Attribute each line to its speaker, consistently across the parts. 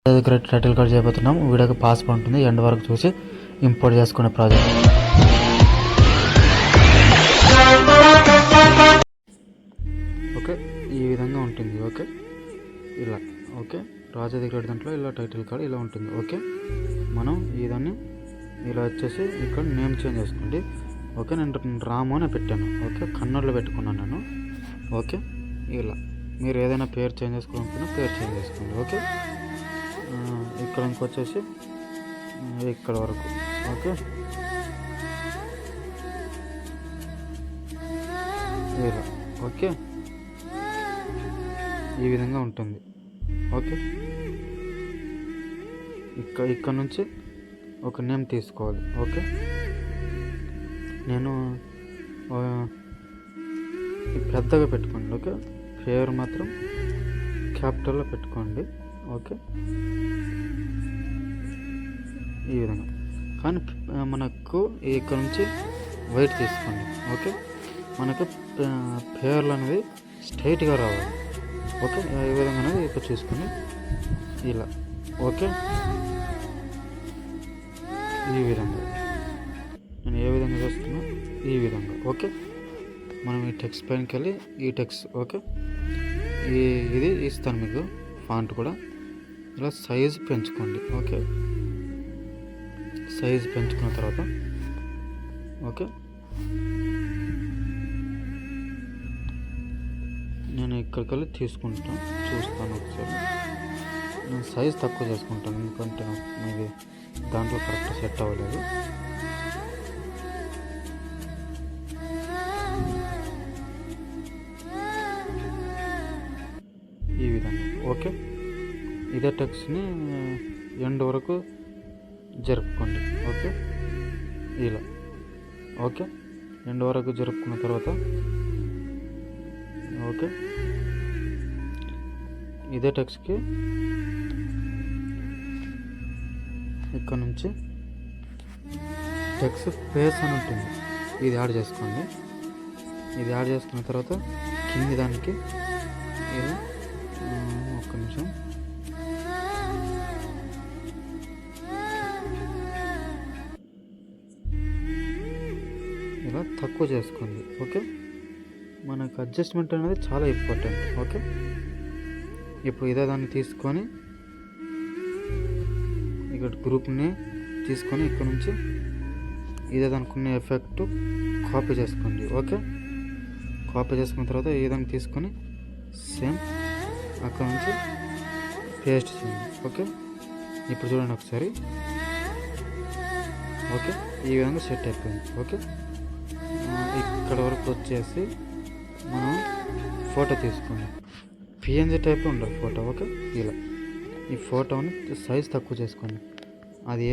Speaker 1: దగ్గర title card చేయబోతున్నాం. వీడియోకి పాస్వర్డ్ ఉంటుంది, ఎండ్ వరకు చూసి ఇంపోర్ట్ చేసుకునే ప్రాజెక్ట్. ఓకే, ఈ విధంగా ఉంటుంది. ఓకే, ఇలా. ఓకే, రాజా దగ్గర దాంట్లో ఇలా టైటిల్ కార్డ్ ఇలా ఉంటుంది. ఓకే, మనం దాన్ని ఇలా వచ్చేసి ఇక్కడ నేమ్ చేంజ్ చేసుకోండి. ఓకే, నేను రాము అని పెట్టాను. ఓకే, కన్నడలో పెట్టుకున్నాను నేను. ఓకే, ఇలా మీరు ఏదైనా పేరు చేంజ్ చేసుకోవాలనుకున్నా పేరు చేంజ్ చేసుకోండి. ఓకే, ఇక్కడ ఇంకొచ్చేసి ఇక్కడ వరకు. ఓకే, ఇలా. ఓకే, ఈ విధంగా ఉంటుంది. ఓకే, ఇక్కడ నుంచి ఒక నేమ్ తీసుకోవాలి. ఓకే, నేను పెద్దగా పెట్టుకోండి. ఓకే, పేరు మాత్రం క్యాపిటల్లో పెట్టుకోండి. ఓకే, ఈ విధంగా. కానీ మనకు ఇక్కడ నుంచి వైట్ తీసుకోండి. ఓకే, మనకు పేర్లు అనేది స్ట్రైట్గా రావాలి. ఓకే, ఈ విధంగా అనేది ఇక్కడ చూసుకొని ఇలా. ఓకే, ఈ విధంగా నేను ఏ విధంగా చేస్తున్నా ఈ విధంగా. ఓకే, మనం ఈ టెక్స్ట్ పైనకి వెళ్ళి ఈ టెక్స్ట్. ఓకే, ఇది ఇస్తాను మీకు ఫాంట్ కూడా. ఇలా సైజు పెంచుకోండి. ఓకే, సైజు పెంచుకున్న తర్వాత ఓకే, నేను ఇక్కడికి వెళ్ళి తీసుకుంటాను, చూస్తాను ఒకసారి. నేను సైజు తక్కువ చేసుకుంటాను, ఎందుకంటే ఇది దాంట్లో కరెక్ట్ సెట్ అవ్వలేదు. ఈ విధంగా. ఓకే, ఇదే టెక్స్ట్ని ఎండ్ వరకు జరుపుకోండి. ఓకే, ఇలా. ఓకే, ఎండ్ వరకు జరుపుకున్న తర్వాత ఓకే, ఇదే టెక్స్ట్కి ఇక్కడ నుంచి టెక్స్ట్ పేస్ అని ఉంటుంది, ఇది యాడ్ చేసుకోండి. ఇది యాడ్ చేసుకున్న తర్వాత కింది దానికి ఇలా ఒక్క నిమిషం ఇలా తక్కువ చేసుకోండి. ఓకే, మనకు అడ్జస్ట్మెంట్ అనేది చాలా ఇంపార్టెంట్. ఓకే, ఇప్పుడు ఇదే దాన్ని తీసుకొని ఇక్కడ గ్రూప్ని తీసుకొని ఇక్కడ నుంచి ఇదే దానికి ఉన్న ఎఫెక్ట్ కాపీ చేసుకోండి. ఓకే, కాపీ చేసుకున్న తర్వాత ఈ విధంగా తీసుకొని సేమ్ అక్కడ నుంచి పేస్ట్ చేయండి. ఓకే, ఇప్పుడు చూడండి ఒకసారి. ఓకే, ఈ విధంగా సెట్ అయిపోయింది. ఓకే, ఇక్కడ వరకు వచ్చేసి మనం ఫోటో తీసుకోండి. పిఎన్జీ టైప్ ఉండాలి ఫోటో. ఓకే, ఇలా ఈ ఫోటోని సైజ్ తక్కువ చేసుకోండి. అది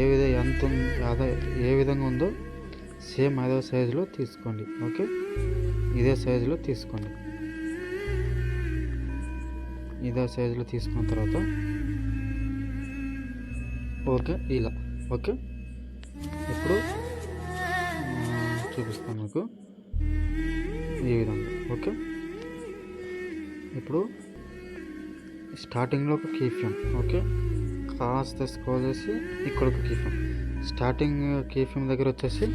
Speaker 1: ఏ విధంగా ఉందో సేమ్ అదే సైజులో తీసుకోండి. ఓకే, ఇదే సైజులో తీసుకోండి. ఇదే సైజులో తీసుకున్న తర్వాత ఓకే, ఇలా. ఓకే, ఇప్పుడు చూపిస్తాను మీకు ఈ విధంగా. ఓకే, ఇప్పుడు స్టార్టింగ్లో ఒక కీ ఫ్రేమ్. ఓకే, కాస్త స్క్రోల్ చేసి ఇక్కడ ఒక key frame, starting key frame దగ్గర వచ్చేసి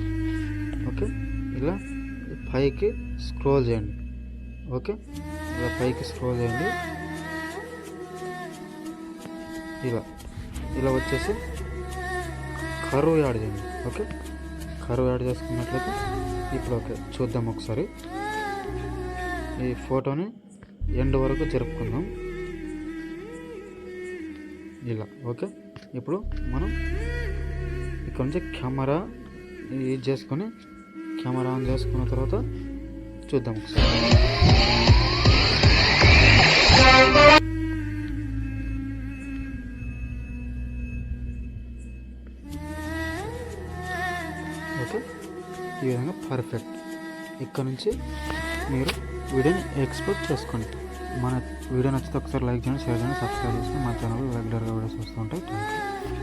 Speaker 1: ఓకే, ఇలా పైకి స్క్రోల్ చేయండి. ఓకే, ఇలా పైకి స్క్రోల్ చేయండి. ఇలా వచ్చేసి కర్వ్ యాడ్ చేయండి. ఓకే, కర్వ్ యాడ్ చేసుకున్నట్లయితే ఇప్పుడు ఓకే చూద్దాం ఒకసారి. ఈ ఫోటోని ఎండ్ వరకు జరుపుకుందాం ఇలా. ఓకే, ఇప్పుడు మనం ఇక్కడ నుంచి కెమెరా ఇది చేసుకొని కెమెరా ఆన్ చేసుకున్న తర్వాత చూద్దాం ఒకసారి. ఓకే, ఈ విధంగా పర్ఫెక్ట్. ఇక్కడ నుంచి మీరు వీడియోని ఎక్స్పోర్ట్ చేసుకోండి. మన వీడియో నచ్చితే ఒకసారి లైక్ చేయండి, షేర్ చేయండి, సబ్స్క్రైబ్ చేసుకొని మా ఛానల్ రెగ్యులర్గా వీడియోస్ వస్తూ ఉంటాయి. Thank you.